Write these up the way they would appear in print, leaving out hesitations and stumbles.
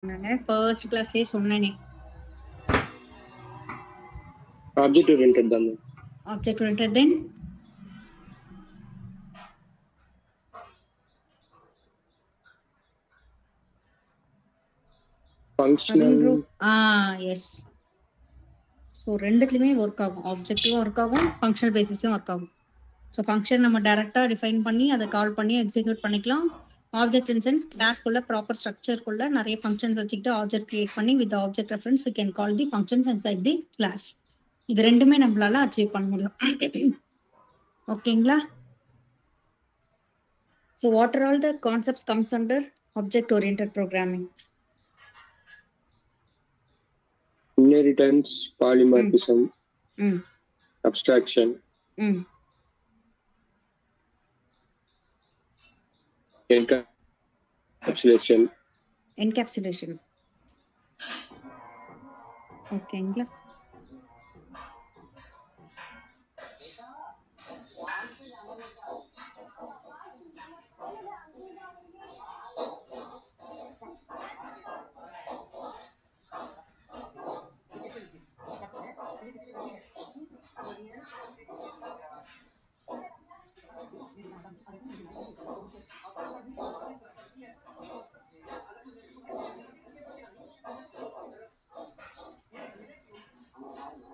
First கிளாஸ்லயே சொன்னேனே. Object oriented தான். Object oriented then functional. Yes. So ரெண்டுத்துலையுமே ஒர்க் ஆகும். ஆப்ஜெக்டிவும் ஒர்க் ஆகும், ஃபங்க்ஷனல் பேசிஸும் ஒர்க் ஆகும். ஸோ ஃபங்க்ஷன் நம்ம டைரெக்டாக டிஃபைன் பண்ணி அதை கால் பண்ணி எக்ஸிக்யூட் பண்ணிக்கலாம். ஆப்ஜெக்ட் இன் சென்ஸ் கிளாஸ்க்குள்ள ப்ராப்பர் ஸ்ட்ரக்சர்க்குள்ள நிறைய ஃபங்க்ஷன்ஸ் வச்சுக்கிட்டு ஆப்ஜெக்ட் கிரியேட் பண்ணி with object reference we can call the functions inside the class. இது ரெண்டுமே நம்மளால அச்சீவ் பண்ண முடியும். ஓகேங்களா? So what are all the concepts comes under object oriented programming? Inheritance, polymorphism, abstraction, encapsulation. ஓகேங்களா?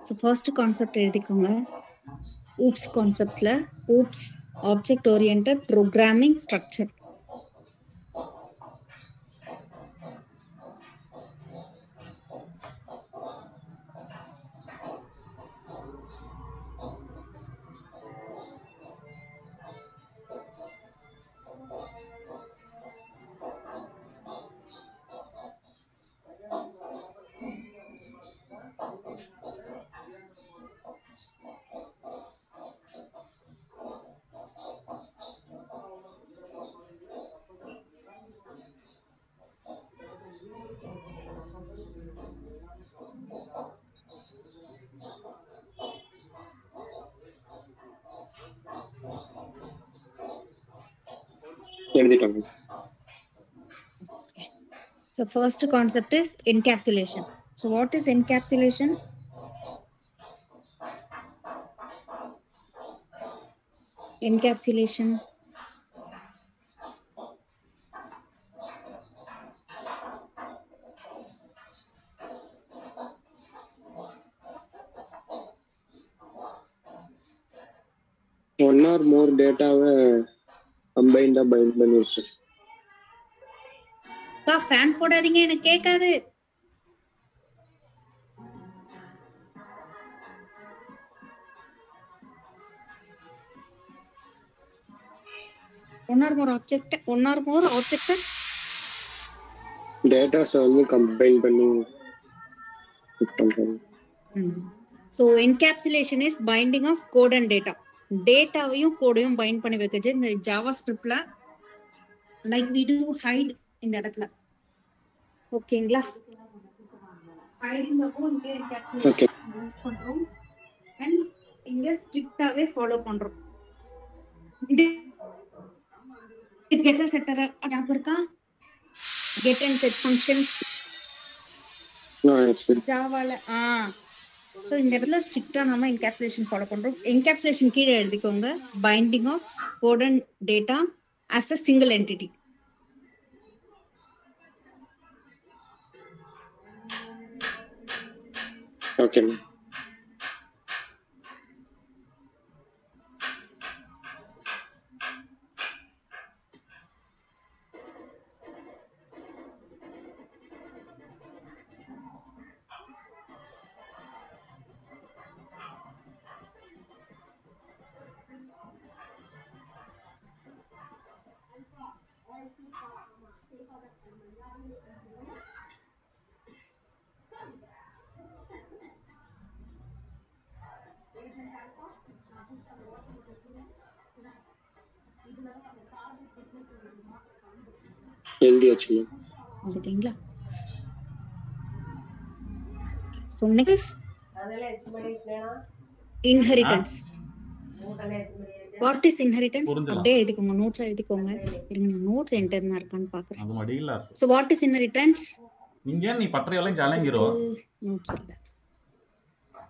ஸோ ஃபர்ஸ்ட் கான்செப்ட் எழுதிக்கோங்க. Oops கான்செப்ட்ஸ்ல oops object oriented programming structure. So first concept is encapsulation. So what is encapsulation? Encapsulation. One or more data combined bind பண்ணி வச்சு. Fan போடாதீங்க, எனக்கு கேட்காது. One or more object datas வந்து combine பண்ணி. So encapsulation is binding of code and data. டேட்டாவையும் கோடையும் find பண்ணி வைக்கிறது இந்த ஜாவா ஸ்கிரிப்ட்ல லைக் we do hide இந்த இடத்துல. ஓகேங்களா? ஹைடிங் அப்போ இங்க encapsulation யூஸ் பண்றோம் and இங்க ஸ்ட்ரிக்ட்டாவே ஃபாலோ பண்றோம். இது get and setter ஞாபகம் இருக்கா? get and set functions ஜாவால. ஸோ இந்த இடத்துல ஸ்ட்ரிக்டா நம்ம என்கேப்சுலேஷன் ஃபாலோ பண்றோம். என்கேப்சுலேஷன் கீழே எழுதிக்கோங்க. Binding of code and data as a single entity. Okay. எழுதியாச்சு. வந்துட்டீங்களா? So next inheritance. What is inheritance? அப்படியே எழுதிக்கோங்க, நோட்ஸ் எழுதிக்கோங்க. இருங்க, நோட்ஸ் என்கிட்ட இருந்தா இருக்கான்னு பாக்குறேன். So what is inheritance? इंगे नी पटरी वाले जालेंगे रो notes இல்ல.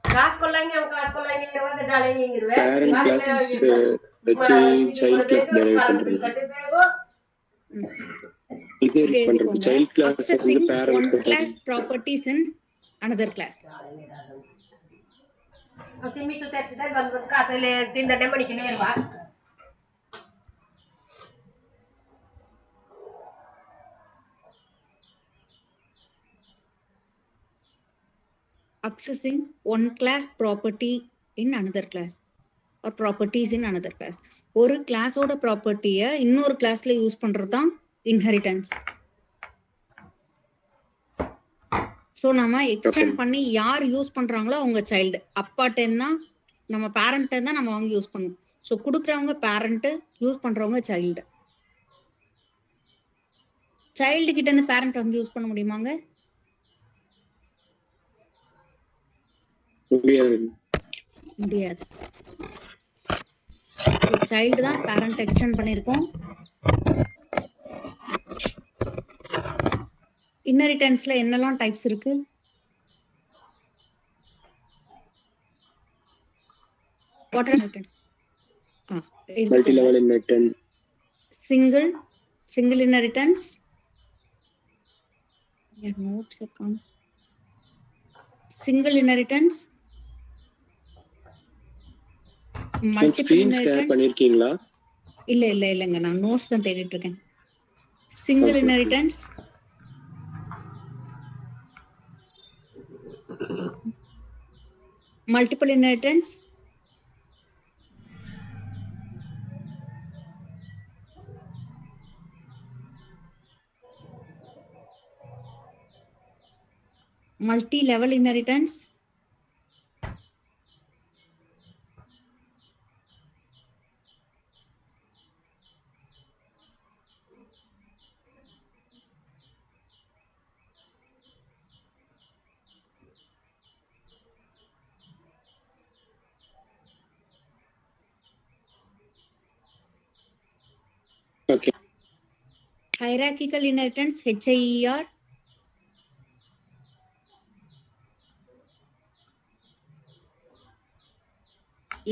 क्लास को लेंगे ये वाला डालेंगे इंगिरवे parent class வச்சு child class derive பண்றது இது இப்படி பண்றது எழுதிக்கோங்க. child class வந்து Accessing parent one class properties in another class. Simi सुते सुते बंद बंद का ले 3 घंटे मणि के Nerwa Accessing one class property in another class or properties in another class. ஒரு கிளாஸோட ப்ராப்பர்ட்டியை இன்னொரு கிளாஸ்ல யூஸ் பண்றது தான் இன்ஹெரிட்டன்ஸ். ஸோ நம்ம எக்ஸ்டெண்ட் பண்ணி யார் யூஸ் பண்றாங்களோ அவங்க சைல்டு, அப்பாட்டேன்னு தான் நம்ம பேரண்ட்டை தான் நம்ம வாங்கி யூஸ் பண்ணணும். ஸோ கொடுக்குறவங்க பேரண்ட்டு, யூஸ் பண்றவங்க சைல்டு. சைல்டு கிட்ட இருந்து பேரண்ட் வாங்கி யூஸ் பண்ண முடியுமாங்க? முடியாது. சைல்டு தான் பேரண்ட் எக்ஸ்டெண்ட் பண்ணிருக்கோம். இன்ஹெரிட்டன்ஸ்ல என்னெல்லாம் டைப்ஸ் இருக்கு? What are inheritance? Multi level inheritance, single inheritance, notes இருக்கான், சிங்கிள் இன்ஹெரிட்டன்ஸ், மல்டிபிள் இன்ஹெரிட்டன்ஸ். பண்ணிருக்கீங்களா? இல்லங்க, நான் நோட்ஸ் தான் தேடிட்டு இருக்கேன். Single inheritance, multiple inheritance, multi level inheritance, okay. hierarchical inheritance, HIER,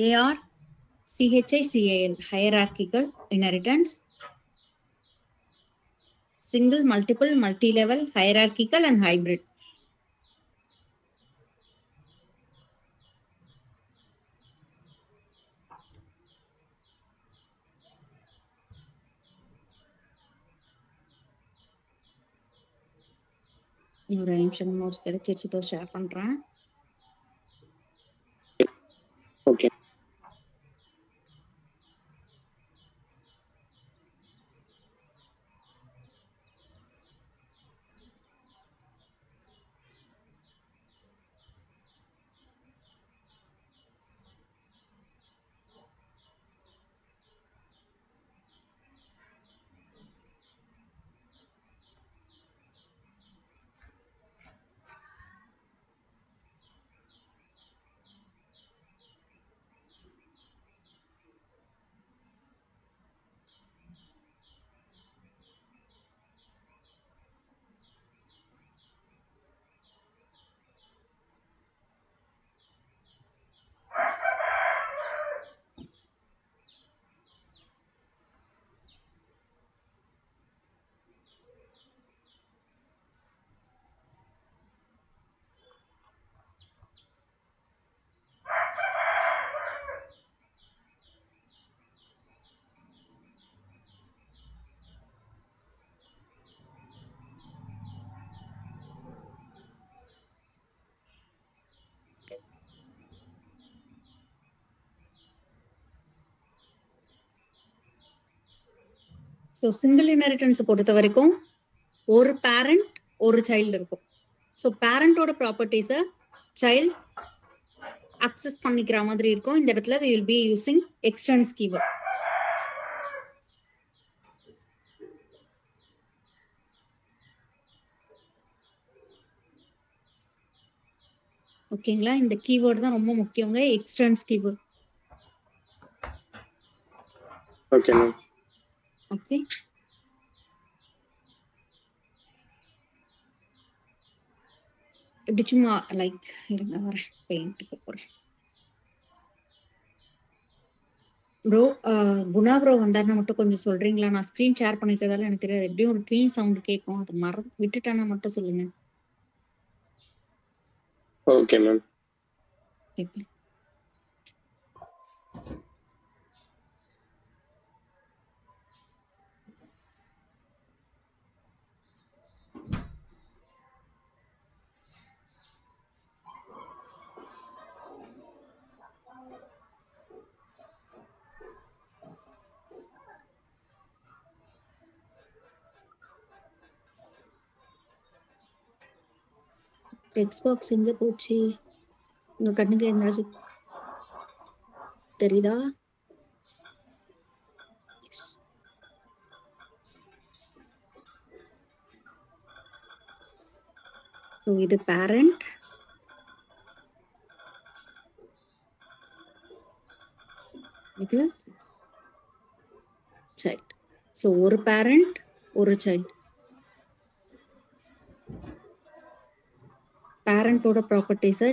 AR, CHICAL, hierarchical inheritance, single, multiple, multi-level, hierarchical and hybrid. ஒரு நிமிஷம் notes கிடைச்சிருச்சு, ஷேர் பண்றேன். ஓகே. ஸோ சிங்கிள் இன்ஹெரிட்டன்ஸ் பொறுத்த வரைக்கும் ஒரு பேரண்ட் ஒரு சைல்டு இருக்கும். ஸோ பேரண்டோட ப்ராப்பர்ட்டிஸை சைல்டு அக்சஸ் பண்ணிக்கிற மாதிரி இருக்கும். இந்த இடத்துல we will be using extends keyword. ஓகேங்களா? இந்த கீவேர்டு தான் ரொம்ப முக்கியங்க, எக்ஸ்டென்ஸ் கீவேர்ட். ஓகே. ஓகே. இப்படி சும்மா லைக் இருங்க வரேன், பெயிண்ட்டுக்கு போறேன். ப்ரோ குணா ப்ரோ வந்தாருன்னா மட்டும் கொஞ்சம் சொல்றீங்களா? நான் ஸ்க்ரீன் ஷேர் பண்ணிக்கிறதால எனக்கு தெரியாது. எப்படியும் ஒரு ட்வீன் சவுண்ட் கேட்கும், அது விட்டுட்டானா மட்டும் சொல்லுங்க. Okay ma'am. கேட்பேன். டெக்ஸ்ட் பாக்ஸ் எங்க போச்சு? உங்க கண்ணுக்கு எங்கேயாச்சும் தெரியுதா? ஸோ இது பேரண்ட், இது சைல்ட். ஸோ ஒரு பேரண்ட் ஒரு child. பேரண்டோட ப்ராப்பர்ட்டிஸை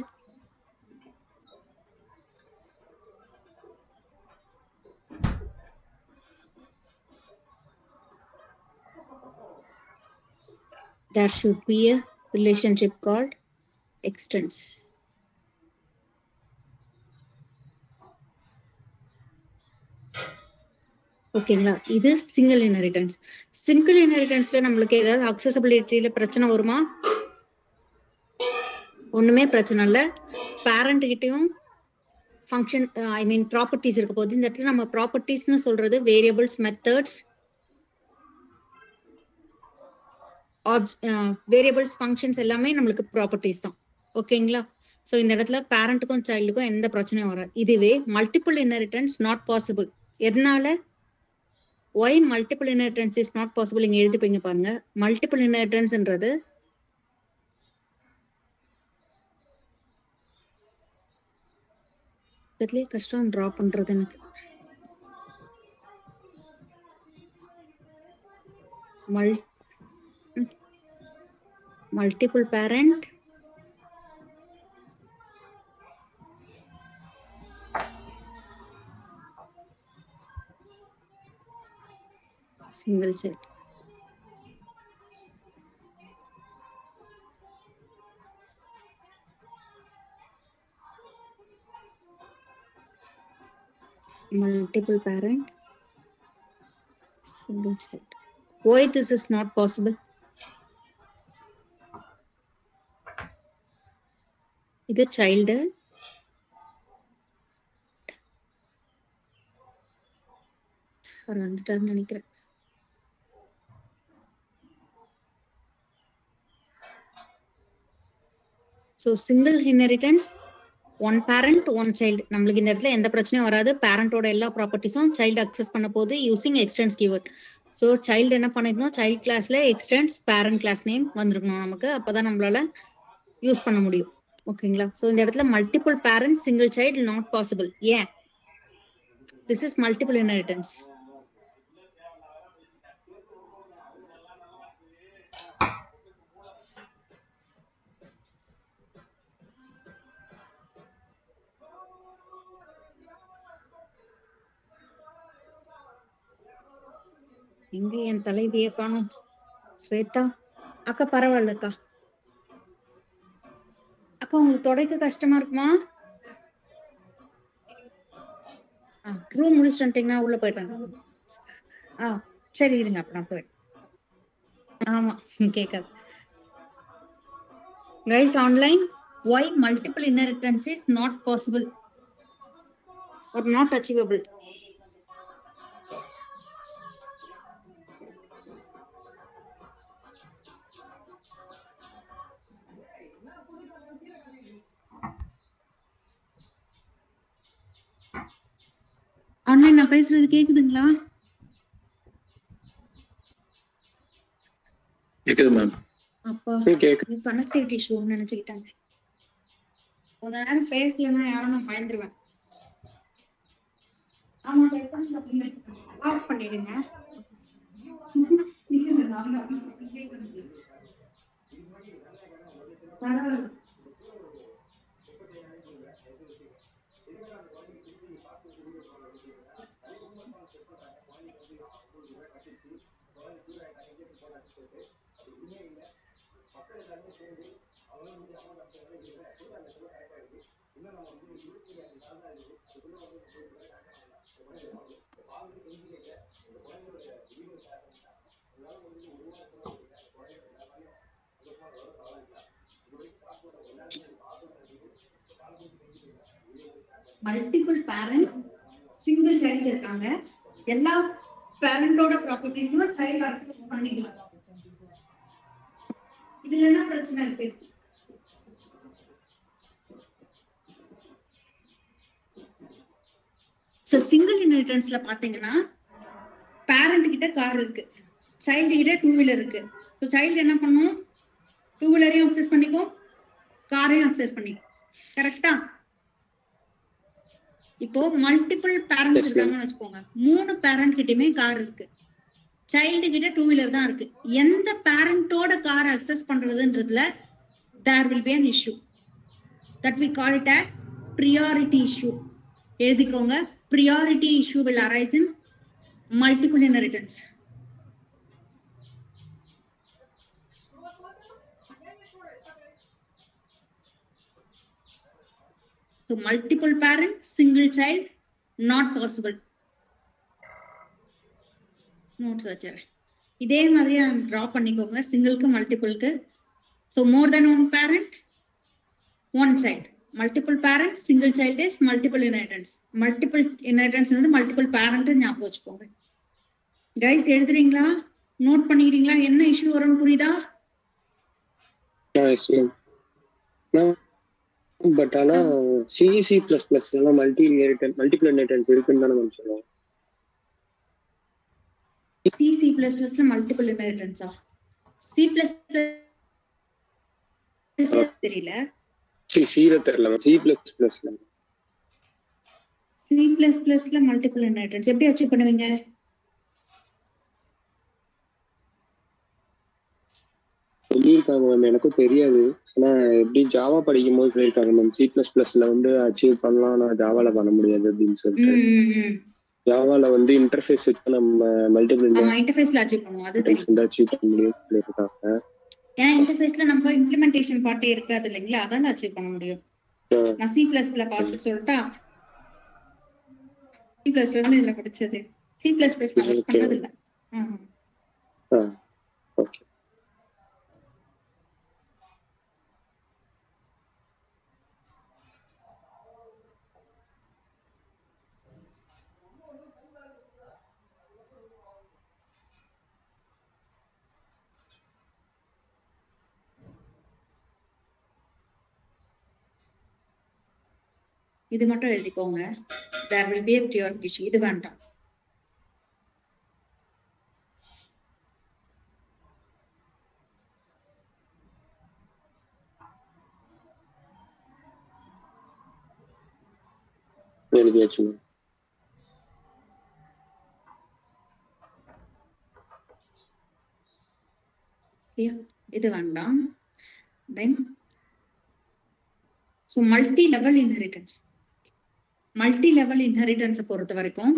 there should be a relationship called extends. ஓகேங்களா? இது சிங்கிள் இன்ஹெரிட்டன்ஸ். சிங்கிள் இன்ஹெரிட்டன்ஸ்ல நம்மளுக்கு ஏதாவது அக்சசபிலிட்டியில பிரச்சனை வருமா? ஒண்ணுமே பிரச்சனை இல்லை. பேரண்ட் கிட்டையும் ஃபங்க்ஷன் ஐ மீன் ப்ராப்பர்ட்டிஸ் இருக்க போது. இந்த இடத்துல நம்ம ப்ராப்பர்ட்டிஸ்னு சொல்றது வேரியபிள்ஸ், மெத்தட்ஸ், வேரியபிள்ஸ், ஃபங்க்ஷன்ஸ் எல்லாமே நம்மளுக்கு ப்ராப்பர்ட்டிஸ் தான். ஓகேங்களா? ஸோ இந்த இடத்துல பேரண்ட்டுக்கும் சைல்டுக்கும் எந்த பிரச்சனையும் வராது. இதுவே மல்டிபிள் இன்ஹெரிட்டன்ஸ் நாட் பாசிபிள். எதனால? Why multiple inheritance is not possible? இங்க எழுதிப்பீங்க பாருங்க. மல்டிபிள் இன்ஹெரிட்டன்ஸ்ன்றது இதுலயே கஷ்டம் டிரா பண்றது எனக்கு. Multiple parent, single child. Multiple parent, single child. Why this is not possible? இது child, அவர் வந்துட்டாருன்னு நினைக்கிறேன். So single inheritance, one parent one child. நம்மளுக்கு இந்த இடத்துல எந்த பிரச்சனையும் வராது. பேரண்டோட எல்லா ப்ராப்பர்ட்டிஸும் சைல்டு அக்சஸ் பண்ண போது using extends keyword. So child என்ன பண்ணிக்கணும்? சைல்ட் கிளாஸ்ல எக்ஸ்டென்ஸ் பேரண்ட் கிளாஸ் நேம் வந்திருக்கணும் நமக்கு. அப்பதான் நம்மளால யூஸ் பண்ண முடியும். ஓகேங்களா? ஸோ இந்த இடத்துல multiple parent single child not possible. ஏன்? This is multiple inheritance. எங்க என் தலைவிய காணும்? ஸ்வேதா அக்கா, பரவாயில்லக்கா. அக்கா உங்களுக்கு தொடைக்க கஷ்டமா இருக்குமா? ரூம் முடிச்சுட்டு வந்துட்டீங்கன்னா உள்ள போயிட்டாங்க. சரி இருங்க, அப்ப நான் போயிட்டேன். ஆமா கேட்காது. Guys online, why multiple inheritance is not possible or not achievable? Online நான் பேசுறது கேக்குதுங்களா? கேக்குது மேம். அப்பா கனெக்டிவிட்டி இஷ்யூ நினைச்சுக்கிட்டாங்க. ஒரு நேரம் பேசலன்னா யாரும் நான் பயந்துருவேன். ஆமா ஆஃப் பண்ணிடுங்க. பரவாயில்ல. மல்டிபிள் பேரண்ட்ஸ் சிங்கிள் சைல்டு இருக்காங்க, எல்லா பேரண்டோட ப்ராப்பர்ட்டிஸும் சைல்டு அக்சஸ் பண்ணிக்கலாம். இதுல என்ன பிரச்சனை இருக்கு? சோ சிங்கிள் இன்ஹெரிட்டன்ஸ்ல பாத்தீங்கன்னா பேரண்ட் கிட்ட கார் இருக்கு, சைல்டு கிட்ட டூ வீலர் இருக்கு. சோ சைல்டு என்ன பண்ணும்? டூ வீலரையும் அக்சஸ் பண்ணிக்கும், காரையும் அக்சஸ் பண்ணிக்கும். கரெக்டா? இப்போ மல்டிபிள் பேரண்ட்ஸ் இருக்காங்கன்னு வச்சுக்கோங்க, 3 பேரண்ட் கிட்டயுமே கார் இருக்கு, சைல்டு கிட்ட டூ வீலர் தான் இருக்கு. எந்த பேரண்டோட கார் அக்சஸ் பண்றதுன்றதுல there will be an issue that we call it as priority issue. எழுதிக்கோங்க, priority issue will arise in multiple inheritance. So multiple parents, single child, not possible. Notes வச்சறேன். இதே மாதிரி draw பண்ணிக்கோங்க சிங்கிள்க்கு மல்டிபிள்க்கு. So more than one parent, one child. Multiple parents, single child is multiple inheritance. Multiple inheritance வந்து multiple parent ஞாபகம் வச்சுக்கோங்க. Guys எழுதுறீங்களா? Note பண்ணிக்கிறீங்களா? என்ன issue வரும்னு புரியுதா? பட் ஆனா C++ எல்லாம் மல்டிபிள் இன்ஹெரிட்டன்ஸ் இருக்குன்னு தானே சொல்லுவோம். C++ல மல்டிபிள் இன்ஹெரிட்டன்ஸா? C++ தெரியல. Cல தெரியல. C++ல மல்டிபிள் இன்ஹெரிட்டன்ஸ் எப்படி அச்சீவ் பண்ணுவீங்க? சொல்லியிருக்காங்க மேம், எனக்கும் தெரியாது. ஆனா எப்படி ஜாவா படிக்கும் போது சொல்லியிருக்காங்க மேம், C++ல வந்து அச்சீவ் பண்ணலாம், ஆனா ஜாவால பண்ண முடியாது அப்படின்னு சொல்லிட்டு. ஜாவால வந்து இன்டர்ஃபேஸ் வச்சு நம்ம மல்டிபிள் இன்டர்ஃபேஸ்ல அச்சீவ் பண்ணுவோம், அது தெரியும். அச்சீவ் பண்ண முடியும் சொல்லியிருக்காங்க. ஏன்னா இன்டர்ஃபேஸ்ல நம்ம இம்ப்ளிமெண்டேஷன் பார்ட்டே இருக்காது இல்லைங்களா, அதால அச்சீவ் பண்ண முடியும். நான் C++ல பார்த்து சொல்லிட்டா, C++ இதுல படிச்சது, C++ பண்ணது இல்ல. ஓகே. இது மட்டும் எழுதிக்கோங்க, there will be a priority issue. இது வேண்டாம். எழுதியாச்சு. இது வேண்டாம். Then so multi level inheritance. Multi level inheritance பொறுத்த வரைக்கும்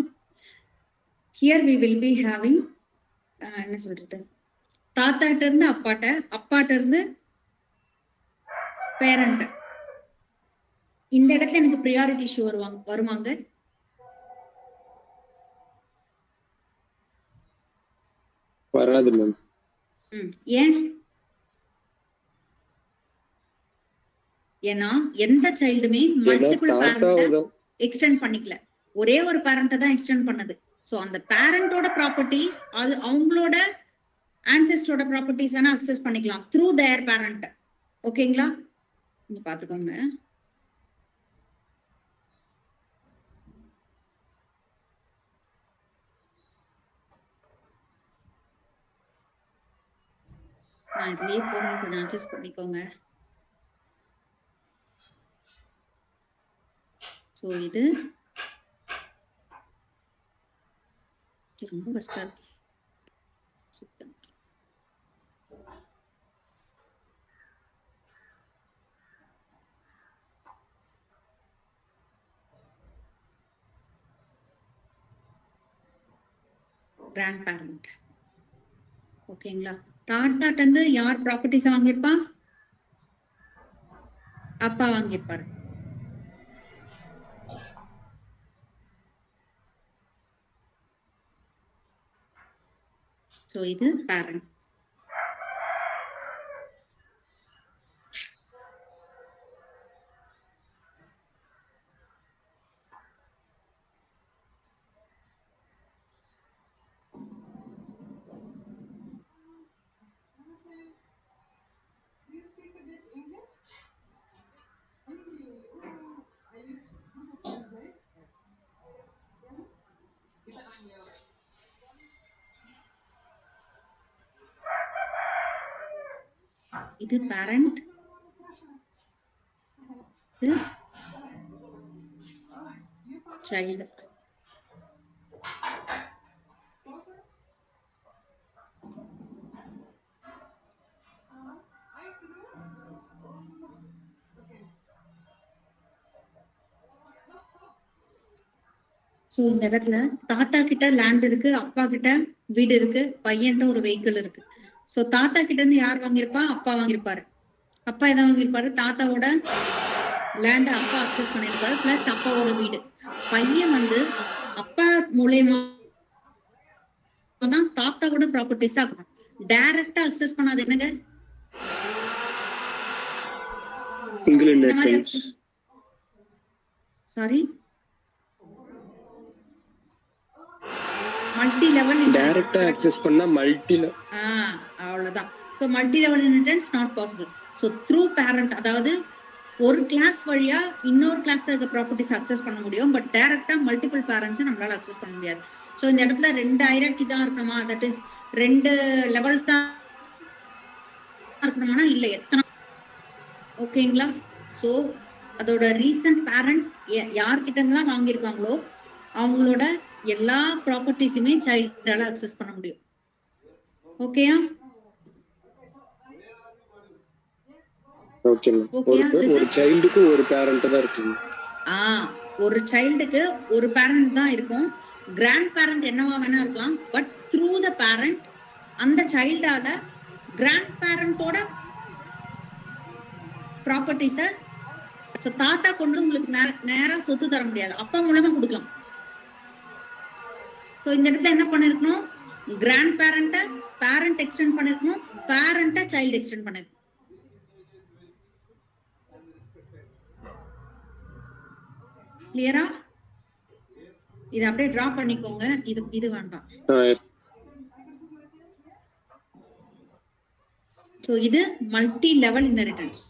here we will be having என்ன சொல்றது, தாத்தாட்ட இருந்து அப்பாட்ட, அப்பாட்ட இருந்து பேரண்ட். இந்த இடத்துல எனக்கு ப்ரியாரிட்டி இஷ்யூ வருவாங்க. வராது மேம். ஏன்? ஏன்னா எந்த சைல்டுமே மல்டிபிள் பேரண்ட் எக்ஸ்டெண்ட் பண்ணிக்கல, ஒரே ஒரு பேரண்ட தான் எக்ஸ்டெண்ட் பண்ணது. சோ அந்த பேரண்டோட ப்ராப்பர்ட்டிஸ் அது அவங்களோட ஆன்செஸ்டரோட ப்ராப்பர்ட்டிஸ் வேணா அக்சஸ் பண்ணிக்கலாம் த்ரூ தேர் பேரண்ட். ஓகேங்களா? நீங்க பாத்துக்கோங்க. நான் இதுலயே போறேன், கொஞ்சம் அட்ஜஸ்ட் பண்ணிக்கோங்க. சோ இது ரொம்ப கஷ்டம் இருக்கு. Grandparent. ஓகேங்களா? தாத்தாட்ட இருந்து யார் ப்ராப்பர்ட்டிஸ் வாங்கியிருப்பா? அப்பா வாங்கியிருப்பாரு. சோ இது பேரண்ட். இது பேரண்ட், இது சைல்டு. சோ இந்த இடத்துல தாத்தா கிட்ட லேண்ட் இருக்கு, அப்பா கிட்ட வீடு இருக்கு, பையன்ட்ட ஒரு வெஹிக்கிள் இருக்கு. சோ தாத்தா கிட்ட இருந்து யார் வாங்கியிருப்பா? அப்பா வாங்கியிருப்பாரு. அப்பா என்ன வாங்கியிருப்பாரு? தாத்தாவோட லேண்ட் அப்பா அக்சஸ் பண்ணியிருப்பாரு, பிளஸ் அப்பாவோட வீடு. பையன் வந்து அப்பா மூலயமா தான் தாத்தாவோட ப்ராப்பர்ட்டிஸ் ஆகும். டைரக்டா அக்சஸ் பண்ணாது என்னங்க? Single inheritance. Sorry, multi level டைரக்டா அக்சஸ் பண்ணா மல்டி அவ்வளவுதான். So multi level inheritance not possible. So through parent, அதாவது ஒரு கிளாஸ் வழியா இன்னொரு கிளாஸ்ல இருக்க ப்ராப்பர்ட்டிஸ் அக்சஸ் பண்ண முடியும், பட் டைரக்டா மல்டிபிள் பேரண்ட்ஸ் நம்மளால அக்சஸ் பண்ண முடியாது. சோ இந்த இடத்துல 2 ஹைரார்கி தான் இருக்கணுமா? தட் இஸ் 2 லெவல்ஸ் தான் இருக்கணுமா? இல்ல, எத்தனை. ஓகேங்களா? சோ அதோட ரீசன்ட் பேரண்ட் யார்கிட்ட எல்லாம் வாங்கியிருக்காங்களோ அவங்களோட எல்லா ப்ராப்பர்ட்டிஸுமே சைல்டால அக்சஸ் பண்ண முடியும். ஓகேயா? ஓகே. ஒரு சைல்டுக்கு ஒரு பேரண்ட் தான் இருக்கு. ஒரு சைல்டுக்கு ஒரு பேரண்ட் தான் இருக்கும். கிராண்ட் பேரண்ட் என்னவா வேணா இருக்கலாம், பட் த்ரூ த பேரண்ட் அந்த சைல்டால கிராண்ட் பேரண்டோட ப்ராப்பர்ட்டிஸ தாத்தா கொண்டு உங்களுக்கு நேரா சொத்து தர முடியாது, அப்பா மூலமா கொடுக்கலாம். சோ இந்த இடத்துல என்ன பண்ணிருக்கணும்? கிராண்ட் பேரண்ட பேரண்ட் எக்ஸ்டெண்ட் பண்ணிருக்கணும், பேரண்ட சைல்டு எக்ஸ்டெண்ட் பண்ணிருக்கணும். கிளியரா? இது அப்படியே டிரா பண்ணிக்கோங்க. இது வேண்டாம். சோ இது மல்டி லெவல் இன்ஹெரிட்டன்ஸ்.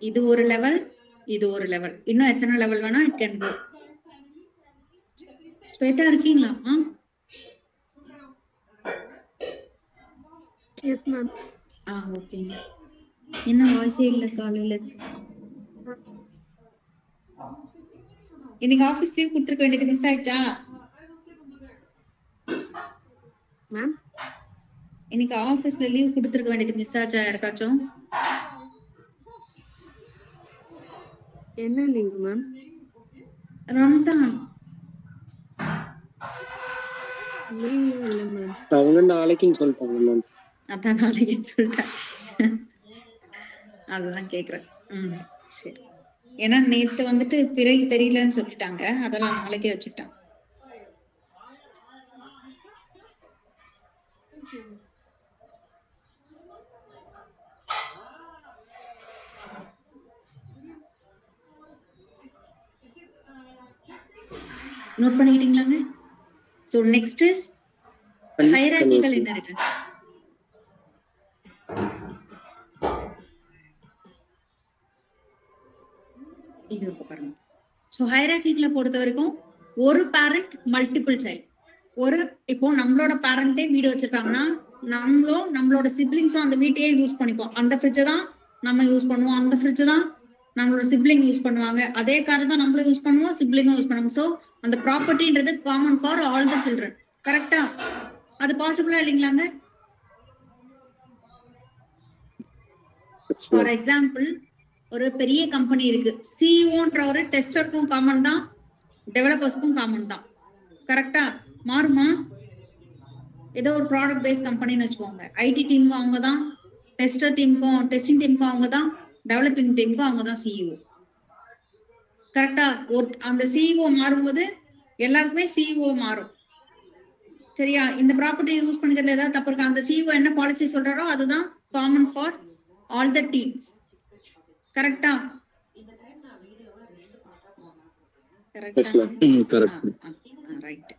இது ஒரு லெவல், இது ஒரு லெவல். இன்னும் எத்தனை லெவல் வேணா இட் கேன் கோ. ஸ்வேதா இருக்கீங்களா? Yes ma'am. ஓகேங்க. என்ன வாய்ஸே இல்ல காலையில. இன்னைக்கு ஆபீஸ் லீவ் கொடுத்துருக்க வேண்டியது மிஸ் ஆயிடுச்சா மேம்? இன்னைக்கு ஆபீஸ்ல லீவ் கொடுத்துருக்க வேண்டியது மிஸ் ஆச்சா யாருக்காச்சும்? என்ன லீவ் மேம்? ரம்தான் லீவ் இல்ல மேம். அவங்க நாளைக்குன்னு சொல்லிட்டாங்க மேம். அதான் நாளைக்கு சொல்லிட்டேன். அதெல்லாம் கேக்குறேன். சரி. ஏன்னா நேத்து வந்துட்டு பிறகு தெரியலன்னு சொல்லிட்டாங்க, அதெல்லாம் நாளைக்கே வச்சுட்டேன். Note பண்ணிக்கிட்டீங்களாங்க? So next is hierarchical inheritance. இது பாருங்க. So hierarchical பொறுத்த வரைக்கும் ஒரு பேரண்ட் மல்டிபிள் சைல்ட். இப்போ நம்மளோட பேரண்டே வீடு வச்சிருக்காங்கன்னா நம்மளோட சிப்ளிங்ஸும் அந்த வீட்டையே யூஸ் பண்ணிப்போம். அந்த ஃப்ரிட்ஜை தான் நம்ம யூஸ் பண்ணுவோம், அந்த ஃப்ரிட்ஜ் தான் நம்மளோட சிப்ளிங் யூஸ் பண்ணுவாங்க, அதே கார் தான் நம்மளும் யூஸ் பண்ணுவோம், சிப்ளிங்கும் யூஸ் பண்ணுவாங்க. சோ அந்த ப்ராப்பர்ட்டின்றது common for all the children. கரெக்டா? அது பாசிபிளா இல்லைங்களாங்க? ஃபார் எக்ஸாம்பிள், ஒரு பெரிய கம்பெனி இருக்கு, சிஇஓன்ற ஒரு டெஸ்டருக்கும் காமன் தான், டெவலப்பர்ஸ்க்கும் காமன் தான். கரெக்டா? மாறுமா? ஏதோ ஒரு ப்ராடக்ட் பேஸ்ட் கம்பெனின்னு வச்சுக்கோங்க, ஐடி டீம் அவங்க தான், டெஸ்டிங் டீமுக்கும் அவங்க தான், டெவலப்பிங் டீமுக்கும் அவங்க தான் சிஇஓ. கரெக்டா? அந்த சிஇஓ மாறும்போது எல்லாருக்குமே சிஇஓ மாறும். சரியா? இந்த ப்ராப்பர்ட்டி யூஸ் பண்ணிக்கிறதுல ஏதாவது தப்பு இருக்கா? அந்த சிஇஓ என்ன பாலிசி சொல்றாரோ அதுதான் common for all the teams. கரெக்டா? ரைட்.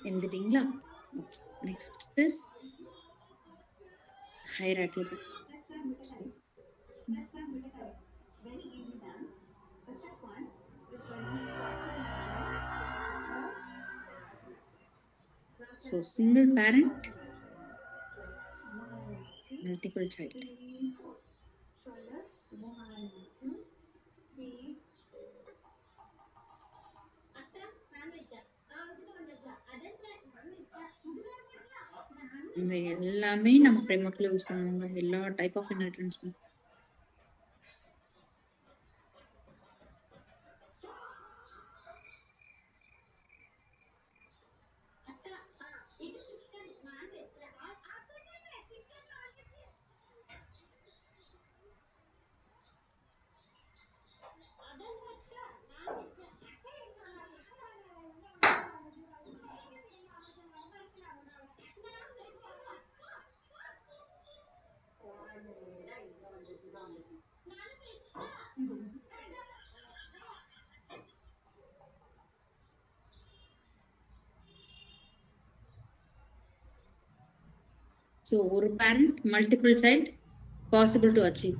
எழுதிட்டீங்களா? Next is hierarchy. So single parent, multiple child. இந்த எல்லாமே நம்ம frameworkல யூஸ் பண்ணுவாங்க, எல்லா டைப் ஆஃப் இன்ஹெரிட்டன்ஸ். So ஒரு parent, multiple child, possible to achieve.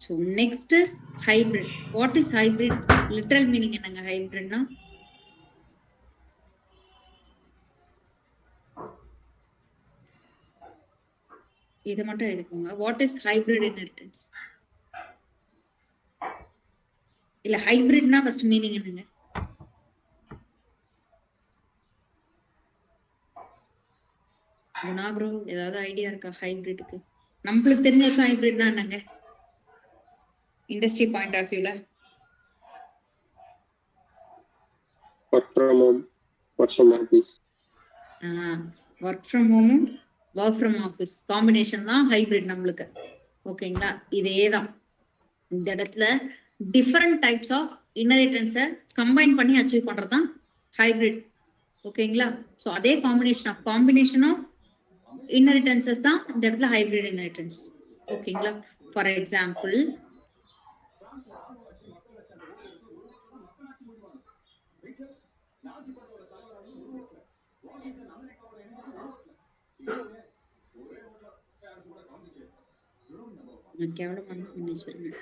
So next is hybrid. What is hybrid? Literal meaning என்னங்க hybrid னா? இத மட்டும் எழுதிக்கோங்க. What is hybrid inheritance? இல்ல hybrid னா first meaning என்னங்க? குணா ப்ரோ ஏதாவது ஐடியா இருக்கா ஹைபிரிட்க்கு? நம்மளுக்கு தெரிஞ்ச ஹைபிரிட்னா என்னங்க இண்டஸ்ட்ரி பாயிண்ட் ஆஃப் வியூல? Work from home, work from office. Work from home, work from office combination தான் ஹைபிரிட் நம்மளுக்கு. ஓகேங்களா? இதேதான் இந்த இடத்துல டிஃபரண்ட் டைப்ஸ் ஆஃப் இன்ஹெரிட்டன்ஸை கம்பைன் பண்ணி அச்சீவ் பண்றது தான் ஹைபிரிட். ஓகேங்களா? ஸோ அதே காம்பினேஷன் ஆஃப் இன்ஹெரிட்டன்சஸ் தான் இந்த இடத்துல ஹைபிரிட் இன்ஹெரிட்டன்ஸ். ஓகேங்களா? ஃபார் எக்ஸாம்பிள் கேவலமான பண்ணிச்சிருங்க.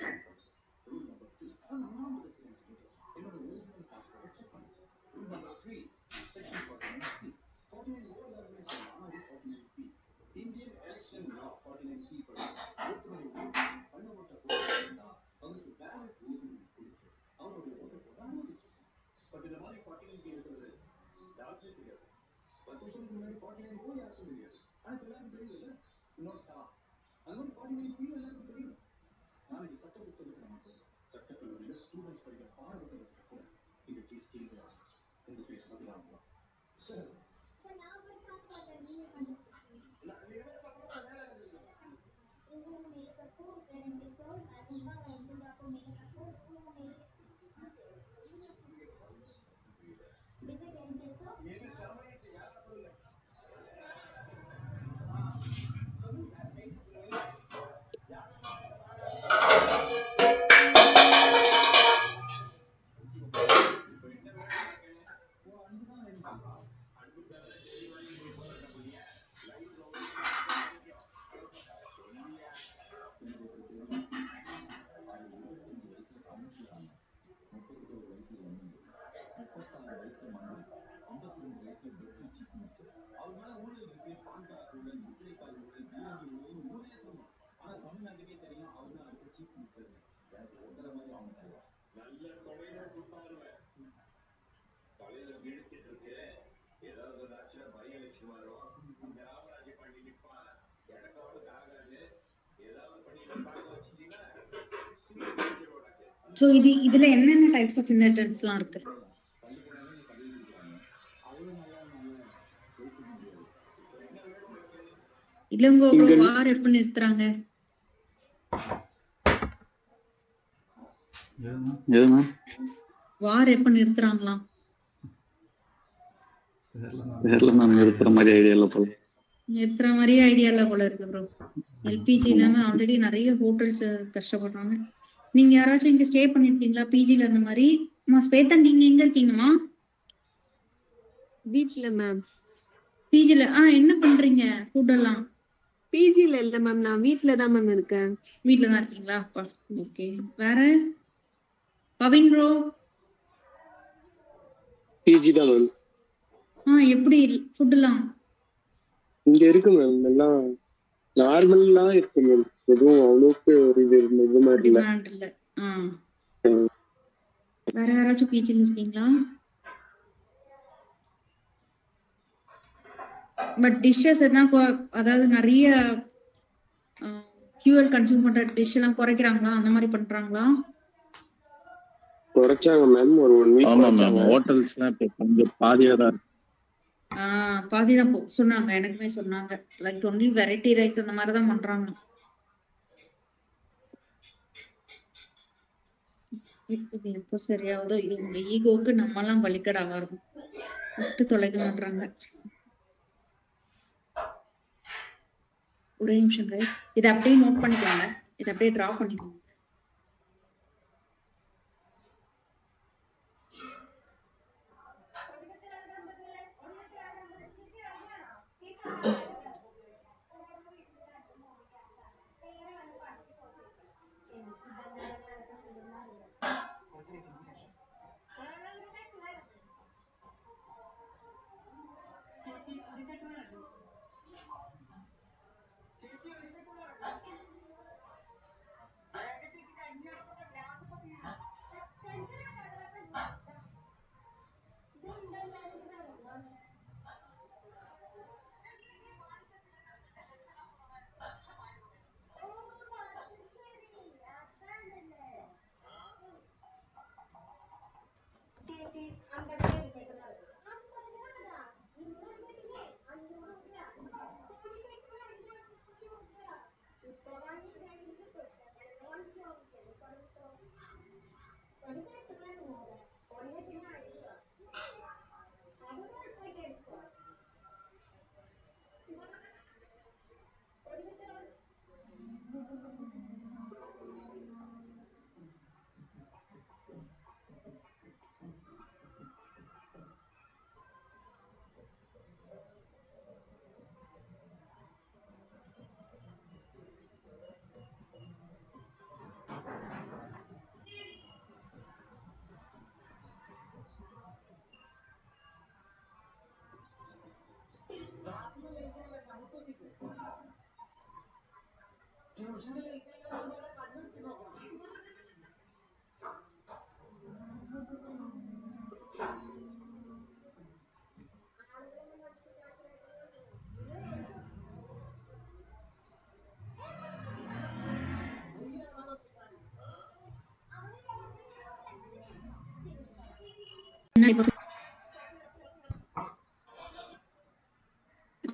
ஸோ இதுல என்னென்ன டைப்ஸ் ஆஃப் இன்ஹெரிட்டன்ஸ்லாம் இருக்கு? இல்லங்க ப்ரோ, வார் எப்ப நிறுத்துறாங்க? வார் எப்ப நிறுத்துறாங்களாம்? நிறுத்துற மாதிரி ஐடியா இல்ல போல. நிறுத்துற மாதிரியே ஐடியா இல்ல போல இருக்கு ப்ரோ. எல்பிஜி இல்லாம ஆல்ரெடி நிறைய ஹோட்டல்ஸ் கஷ்டப்படுறாங்க. நீங்க யாராச்சும் இங்க ஸ்டே பண்ணிருக்கீங்களா பிஜில அந்த மாதிரி? ஸ்வேதா, நீங்க எங்க இருக்கீங்கம்மா? வீட்ல மேம். பிஜில என்ன பண்றீங்க ஃபுட் எல்லாம்? பிஜில இல்ல மேம், நான் வீட்ல தான் மேம் இருக்கேன். வீட்ல தான் இருக்கீங்களா? அப்பா ஓகே. வேற பவின் ப்ரோ? பிஜி தான் மேம். எப்படி ஃபுட் எல்லாம் இங்க இருக்கு மேம், எல்லாம் நார்மலா இருக்கு மேம். எதுவும் அவ்வளவுக்கு ஒரு இது மாதிரி இல்ல. டிமாண்ட் இல்ல. வேற யாராச்சும் பிஜில இருக்கீங்களா? பட் டிஷ்ஷஸ் என்ன, அதாவது நிறைய ஃபியூவல் கன்சியூம் பண்ற டிஷ் எல்லாம் குறைக்கிறாங்களா? அந்த மாதிரி பண்றாங்களா? குறைச்சாங்க மேம், ஒரு 1 வீக். ஆமா மேம், ஹோட்டல்ஸ்லாம் இப்ப கொஞ்சம் பாதியா தான் இருக்கு. பாதிதான் சொன்னாங்க, எனக்குமே சொன்னாங்க. லைக் ஒன்லி வெரைட்டி ரைஸ் அந்த மாதிரி தான் பண்றாங்க. இது எப்போ சரியாவதோ, இவங்க ஈகோவுக்கு நம்ம எல்லாம் வலிக்கடாவா இருக்கும், விட்டு தொலைக்க மாட்டாங்க. ஒரே நிமிஷம் கைஸ், இதை அப்படியே நோட் பண்ணிக்கலாங்க, இதை அப்படியே டிரா பண்ணிக்கோங்க.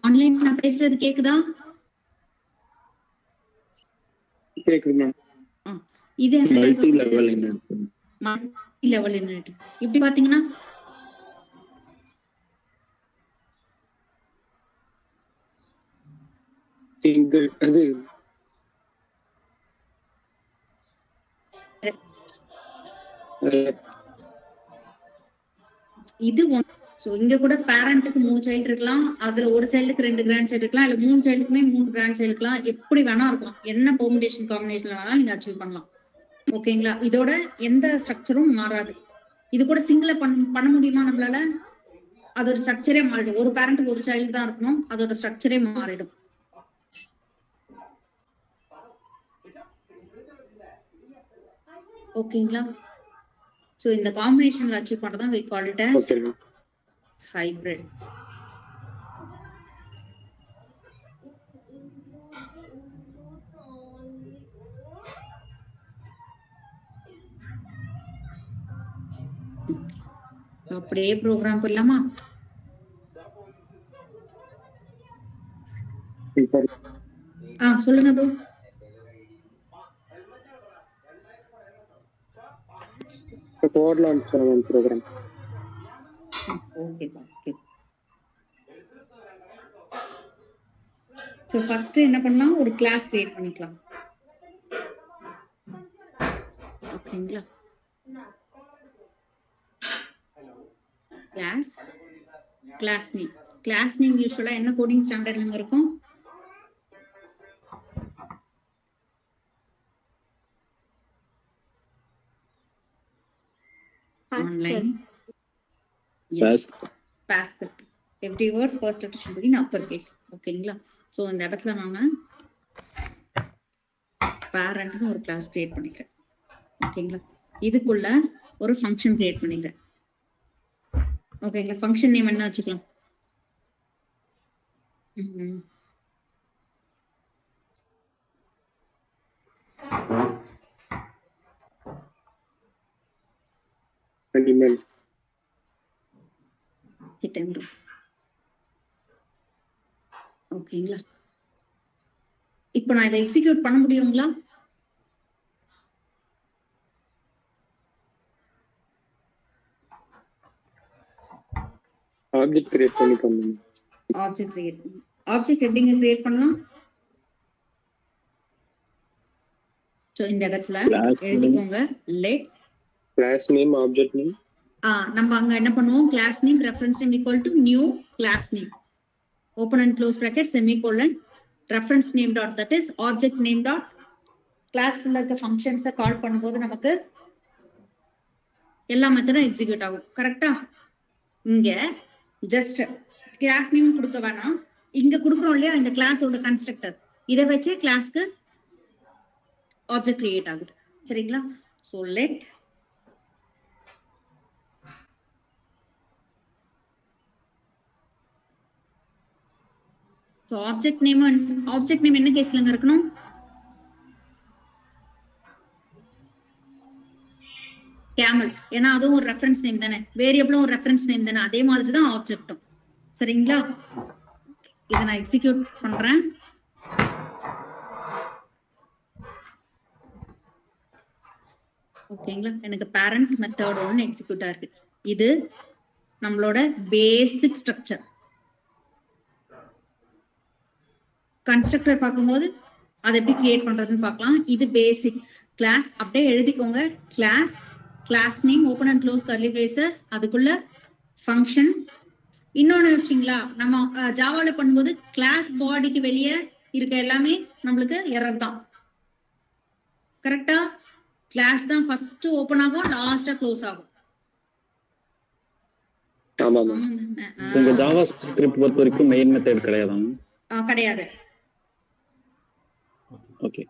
ஆன்லைன் நான் பேசுறது கேக்குதா? கேக்குது மேம். இது மல்டி லெவல் இன்ஹெரிட்டன்ஸ் இப்படி பாத்தீங்கன்னா சிங்கிள் அது இது இங்க கூட பேரண்ட்டுக்கு 3 சைல்டு இருக்கலாம், அதுல ஒரு சைல்டுக்கு 2 கிராண்ட் சைல்டு இருக்கலாம், இல்ல 3 சைல்டுக்குமே 3 கிராண்ட் சைல்டு இருக்கலாம். எப்படி வேணா இருக்கலாம், என்ன பெர்முடேஷன் காம்பினேஷன்ல வேணா நீங்க அச்சீவ் பண்ணலாம். ஓகேங்களா? இதோட எந்த ஸ்ட்ரக்சரும் மாறாது. இது கூட சிங்கிள பண்ண முடியுமா நம்மளால? அதோட ஸ்ட்ரக்சரே மாறிடும். ஒரு பேரண்ட்டுக்கு ஒரு சைல்டு தான் இருக்கணும், அதோட ஸ்ட்ரக்சரே மாறிடும். ஓகேங்களா? சோ இந்த காம்பினேஷன்ல அச்சீவ் பண்றதா we call it as hybrid. அப்படியே ப்ரோக்ராம் போடலாமா? சரி. சொல்லுங்க ப்ரோ. போடலாம் program. Okay okay. So first என்ன பண்ணலாம், ஒரு கிளாஸ் கிரியேட் பண்ணிக்கலாம். ஓகேங்களா? கிளாஸ் நேம் யூசுவலா என்ன கோடிங் ஸ்டாண்டர்ட்ல இருக்கும்? Online. Yes. Past. Every words first letter should be in uppercase. ஓகேங்களா? சோ இந்த இடத்துல நாம parentனு ஒரு கிளாஸ் கிரியேட் பண்ணிக்கிறேன். ஓகேங்களா? இதுக்குள்ள ஒரு ஃபங்க்ஷன் கிரியேட் பண்ணிக்கிறேன். ஓகேங்களா? ஃபங்க்ஷன் நேம் என்ன வச்சுக்கலாம்? ஓகேங்களா? இப்போ நான் இதை எக்ஸிக்யூட் பண்ண முடியுங்களா? ஆப்ஜெக்ட் கிரியேட் பண்ணி பண்ணுங்க. ஆப்ஜெக்ட் ஹெட்டிங் கிரியேட் பண்ணலாம். சோ இந்த இடத்துல எழுதிக்கோங்க let class name object name. நம்ம அங்க என்ன பண்ணுவோம், class name reference name equal to new class name open and close bracket semicolon reference name dot that is object name dot class குள்ள இருக்க ஃபங்க்ஷன்ஸை கால் பண்ணும்போது நமக்கு எல்லா மெத்தடும் எக்ஸிக்யூட் ஆகும். கரெக்டா? இங்க ஜஸ்ட் கிளாஸ் நேம் கொடுக்க வேணாம், இங்க கொடுக்குறோம் இல்லையா இந்த கிளாஸோட கன்ஸ்ட்ரக்டர், இதை வச்சு கிளாஸ்க்கு ஆப்ஜெக்ட் கிரியேட் ஆகுது. சரிங்களா? சோ லெட் ஆப்ஜெக்ட் நேம் என்ன கேஸ்லங்க இருக்கணும்? கேமல். ஏன்னா அதுவும் ஒரு ரெஃபரன்ஸ் நேம் தானே, வேரியபிளும் ஒரு ரெஃபரன்ஸ் நேம் தானே, அதே மாதிரி தான் ஆப்ஜெக்டும். சரிங்களா? இதை நான் எக்ஸிக்யூட் பண்றேன். ஓகேங்களா? எனக்கு பேரண்ட் மெத்தட் ஒன்று எக்ஸிக்யூட் ஆயிருக்கு. இது நம்மளோட பேசிக் ஸ்ட்ரக்சர். கன்ஸ்ட்ரக்டர் பார்க்கும்போது அதை எப்படி கிரியேட் பண்றதுன்னு பார்க்கலாம். இது பேசிக் கிளாஸ். அப்படியே எழுதிக்கோங்க. Class name open and close curly braces, அதுக்குள்ள ஃபங்க்ஷன். இன்னொன்னு வச்சிங்களா, நம்ம ஜாவால பண்ணும்போது கிளாஸ் பாடிக்கு வெளியே இருக்க எல்லாமே நம்மளுக்கு எரர் தான். கரெக்டா? கிளாஸ் தான் ஃபர்ஸ்ட் ஓபன் ஆகும், லாஸ்டா க்ளோஸ் ஆகும். ஆமாமா. உங்க ஜாவா ஸ்கிரிப்ட் பொறுத்த வரைக்கும் மெயின் மெத்தட் கிடையாதா? கிடையாது. ஓகே.